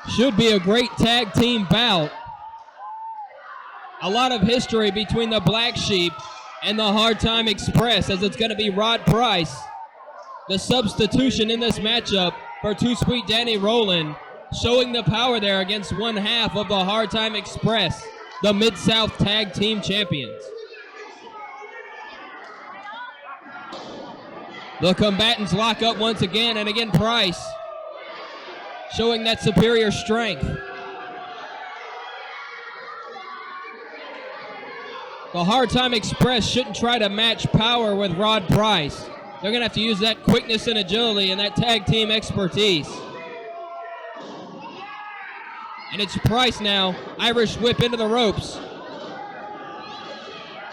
Should be a great tag team bout. A lot of history between the Black Sheep and the Hard Time Express, as it's going to be Rod Price, the substitution in this matchup for Too Sweet Danny Rowland, showing the power there against one half of the Hard Time Express, the Mid-South Tag Team Champions. The combatants lock up once again, and again Price showing that superior strength. The Hard Time Express shouldn't try to match power with Rod Price. They're going to have to use that quickness and agility and that tag team expertise. And it's Price now. Irish whip into the ropes.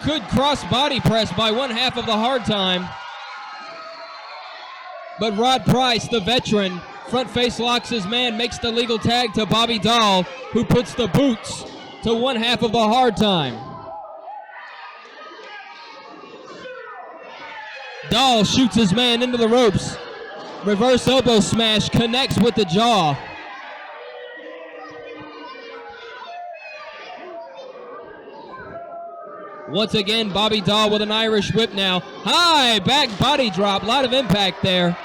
Good cross body press by one half of the Hard Time. But Rod Price, the veteran, front face locks his man, makes the legal tag to Bobby Dahl, who puts the boots to one half of the Hard Time. Dahl shoots his man into the ropes. Reverse elbow smash connects with the jaw. Once again, Bobby Dahl with an Irish whip now. High back body drop, a lot of impact there.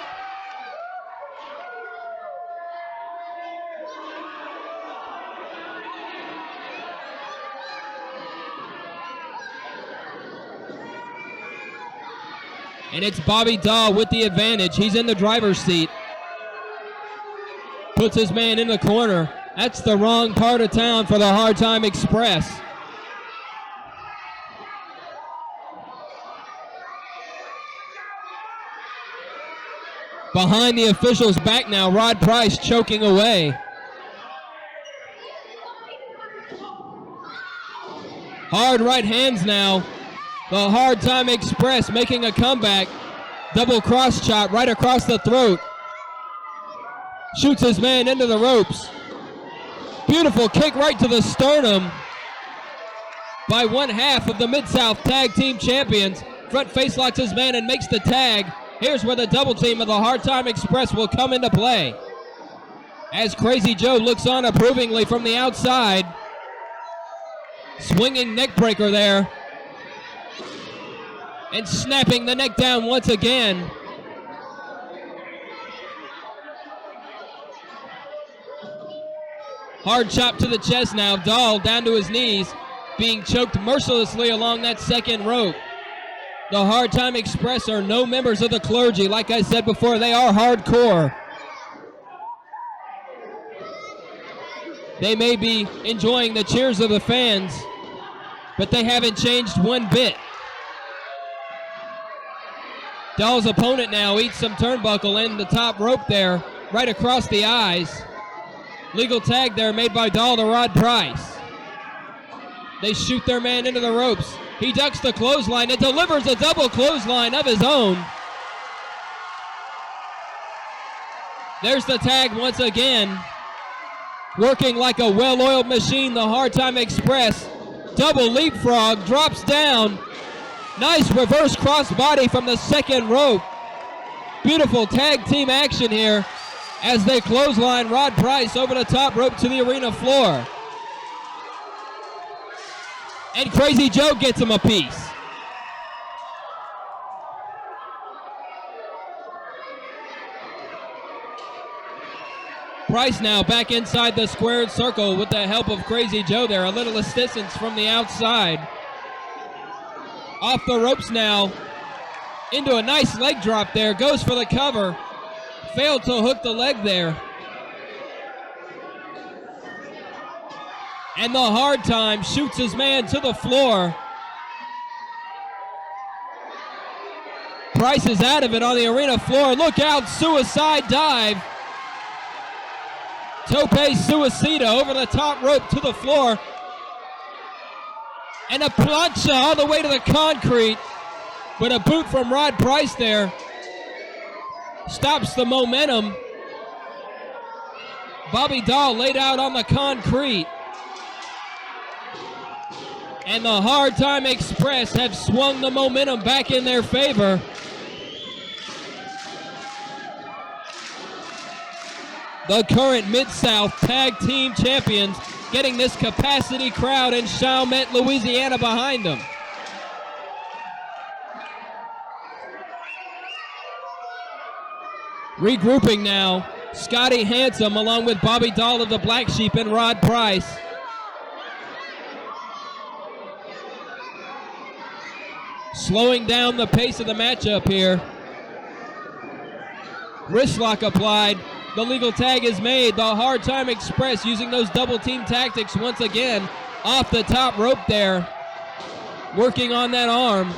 And it's Bobby Dahl with the advantage. He's in the driver's seat. Puts his man in the corner. That's the wrong part of town for the Hard Time Express. Behind the official's back now, Rod Price choking away. Hard right hands now. The Hard Time Express making a comeback. Double cross chop right across the throat. Shoots his man into the ropes. Beautiful kick right to the sternum by one half of the Mid-South Tag Team Champions. Front face locks his man and makes the tag. Here's where the double team of the Hard Time Express will come into play. As Crazy Joe looks on approvingly from the outside. Swinging neck breaker there. And snapping the neck down once again. Hard chop to the chest now. Dahl down to his knees, being choked mercilessly along that second rope. The Hard Time Express are no members of the clergy. Like I said before, they are hardcore. They may be enjoying the cheers of the fans, but they haven't changed one bit. Dahl's opponent now eats some turnbuckle in the top rope there, right across the eyes. Legal tag there made by Dahl to Rod Price. They shoot their man into the ropes. He ducks the clothesline and delivers a double clothesline of his own. There's the tag once again. Working like a well-oiled machine, the Hard Time Express. Double leapfrog, drops down. Nice reverse crossbody from the second rope. Beautiful tag team action here as they clothesline Rod Price over the top rope to the arena floor. And Crazy Joe gets him a piece. Price now back inside the squared circle with the help of Crazy Joe there. A little assistance from the outside. Off the ropes now. Into a nice leg drop there. Goes for the cover. Failed to hook the leg there. And the Hard Time shoots his man to the floor. Price is out of it on the arena floor. Look out, suicide dive. Tope suicida over the top rope to the floor. And a plancha all the way to the concrete. But a boot from Rod Price there stops the momentum. Bobby Dahl laid out on the concrete. And the Hard Time Express have swung the momentum back in their favor. the current Mid-South Tag Team Champions, getting this capacity crowd in Chalmette, Louisiana behind them. Regrouping now, Scotty Handsome along with Bobby Dahl of the Black Sheep and Rod Price. Slowing down the pace of the matchup here. Wrist lock applied. The legal tag is made. The Hard Time Express using those double team tactics once again off the top rope there. Working on that arm.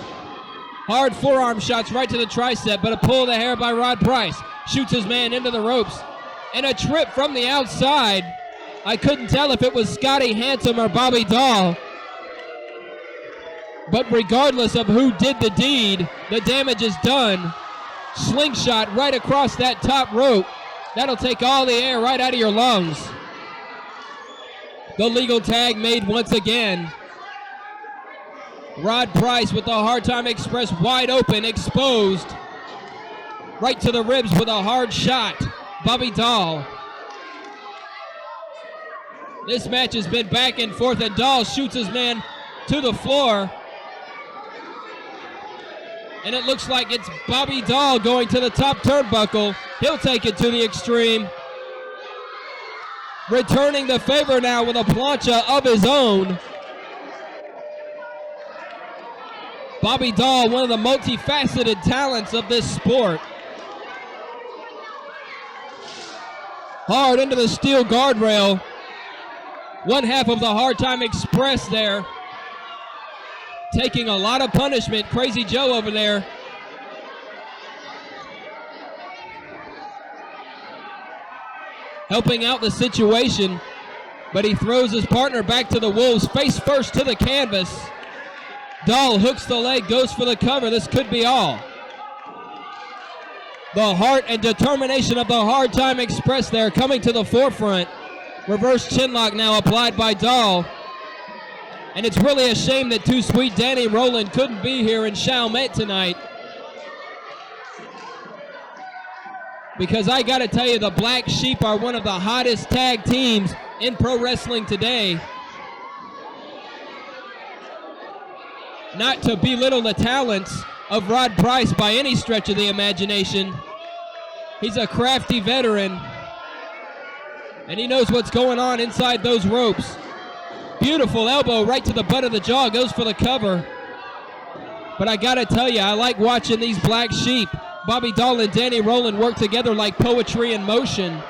Hard forearm shots right to the tricep, but a pull of the hair by Rod Price. Shoots his man into the ropes. And a trip from the outside. I couldn't tell if it was Scotty Handsome or Bobby Dahl. But regardless of who did the deed, the damage is done. Slingshot right across that top rope. That'll take all the air right out of your lungs. The legal tag made once again. Rod Price with the Hard Time Express wide open, exposed. Right to the ribs with a hard shot. Bobby Dahl. This match has been back and forth, and Dahl shoots his man to the floor. And it looks like it's Bobby Dahl going to the top turnbuckle. He'll take it to the extreme. Returning the favor now with a plancha of his own. Bobby Dahl, one of the multifaceted talents of this sport. Hard into the steel guardrail. One half of the Hard Time Express there. Taking a lot of punishment. Crazy Joe over there. Helping out the situation. But he throws his partner back to the wolves. Face first to the canvas. Dahl hooks the leg, goes for the cover. This could be all. The heart and determination of the Hard Time Express there coming to the forefront. Reverse chinlock now applied by Dahl. And it's really a shame that Too Sweet Danny Rowland couldn't be here in Chalmette tonight. Because I gotta tell you, the Black Sheep are one of the hottest tag teams in pro wrestling today. Not to belittle the talents of Rod Price by any stretch of the imagination. He's a crafty veteran, and he knows what's going on inside those ropes. Beautiful elbow right to the butt of the jaw, goes for the cover. But I gotta tell you, I like watching these Black Sheep. Bobby Dahl and Danny Rowland work together like poetry in motion.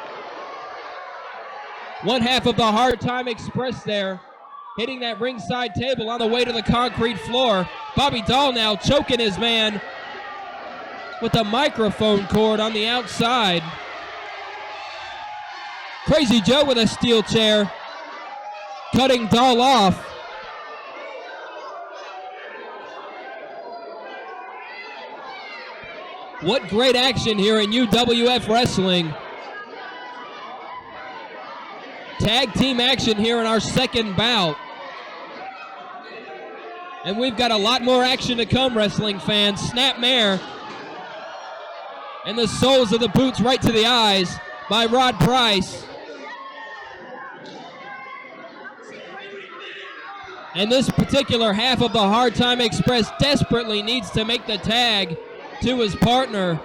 One half of the Hard Time Express there, hitting that ringside table on the way to the concrete floor. Bobby Dahl now choking his man with a microphone cord on the outside. Crazy Joe with a steel chair, cutting Dahl off. What great action here in UWF Wrestling. Tag team action here in our second bout. And we've got a lot more action to come, wrestling fans. Snapmare. And the soles of the boots right to the eyes by Rod Price. And this particular half of the Hard Time Express desperately needs to make the tag to his partner.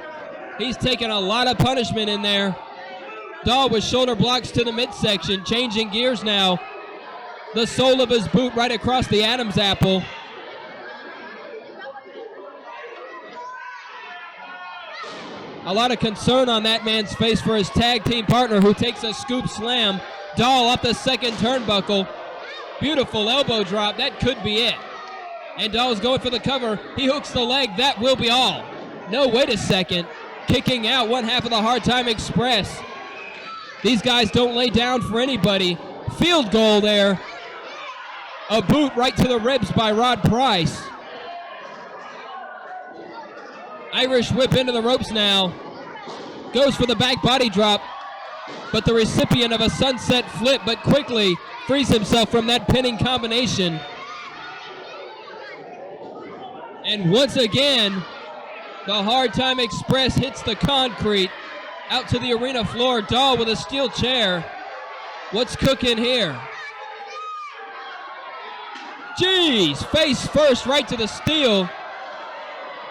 He's taken a lot of punishment in there. Dahl with shoulder blocks to the midsection, changing gears now. The sole of his boot right across the Adam's apple. A lot of concern on that man's face for his tag team partner, who takes a scoop slam. Dahl up the second turnbuckle. Beautiful elbow drop. That could be it. And Dahl's going for the cover. He hooks the leg. That will be all. No, wait a second. Kicking out one half of the Hard Time Express. These guys don't lay down for anybody. Field goal there. A boot right to the ribs by Rod Price. Irish whip into the ropes now. Goes for the back body drop. But the recipient of a sunset flip, but quickly frees himself from that pinning combination. And once again, the Hard Time Express hits the concrete. out to the arena floor. Dahl with a steel chair. What's cooking here? Jeez, face first right to the steel.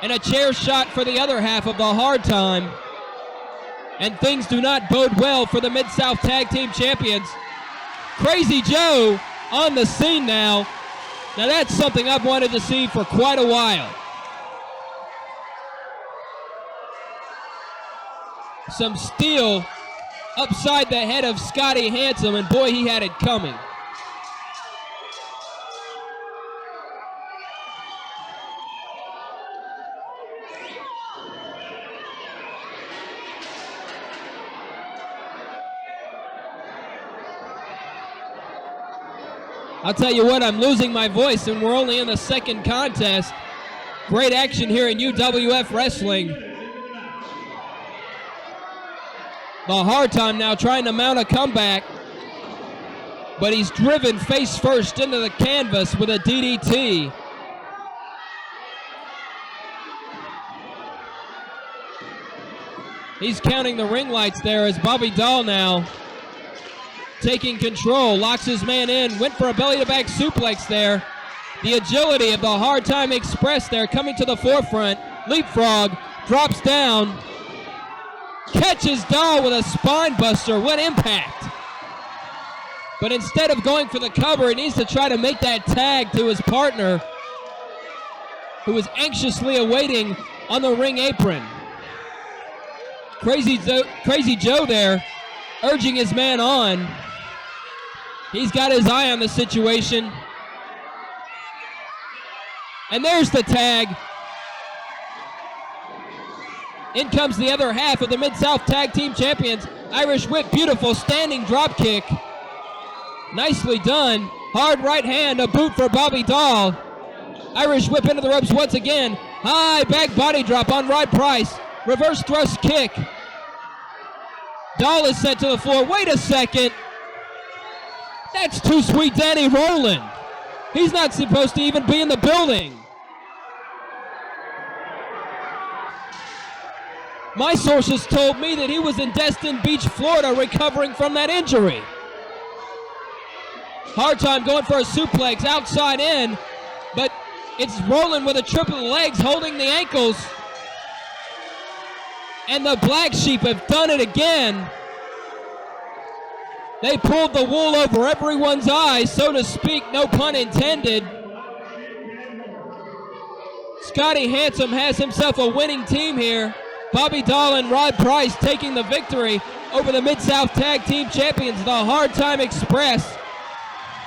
And a chair shot for the other half of the Hard Time. And things do not bode well for the Mid-South Tag Team Champions. Crazy Joe on the scene now. Now that's something I've wanted to see for quite a while. Some steel upside the head of Scotty Handsome, and boy, he had it coming. I'll tell you what, I'm losing my voice, and we're only in the second contest. Great action here in UWF Wrestling. The Hard Time now trying to mount a comeback, but he's driven face first into the canvas with a DDT. He's counting the ring lights there as Bobby Dahl now taking control, locks his man in, went for a belly-to-back suplex there. The agility of the Hard Time Express there coming to the forefront. Leapfrog, drops down, catches Dahl with a spine buster. What impact! But instead of going for the cover, he needs to try to make that tag to his partner, who is anxiously awaiting on the ring apron. Crazy Joe there, urging his man on. He's got his eye on the situation. And there's the tag. In comes the other half of the Mid-South Tag Team Champions. Irish Whip, beautiful standing drop kick. Nicely done. Hard right hand, a boot for Bobby Dahl. Irish Whip into the ropes once again. High back body drop on Rod Price. Reverse thrust kick. Dahl is sent to the floor. Wait a second. That's Too Sweet Danny rolling. He's not supposed to even be in the building. My sources told me that he was in Destin Beach, Florida, recovering from that injury. Hard Time going for a suplex outside in, but it's rolling with a triple legs holding the ankles. And the Black Sheep have done it again. They pulled the wool over everyone's eyes, so to speak, no pun intended. Scotty Handsome has himself a winning team here. Bobby Dahl and Rod Price taking the victory over the Mid-South Tag Team Champions, the Hard Time Express.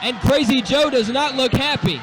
And Crazy Joe does not look happy.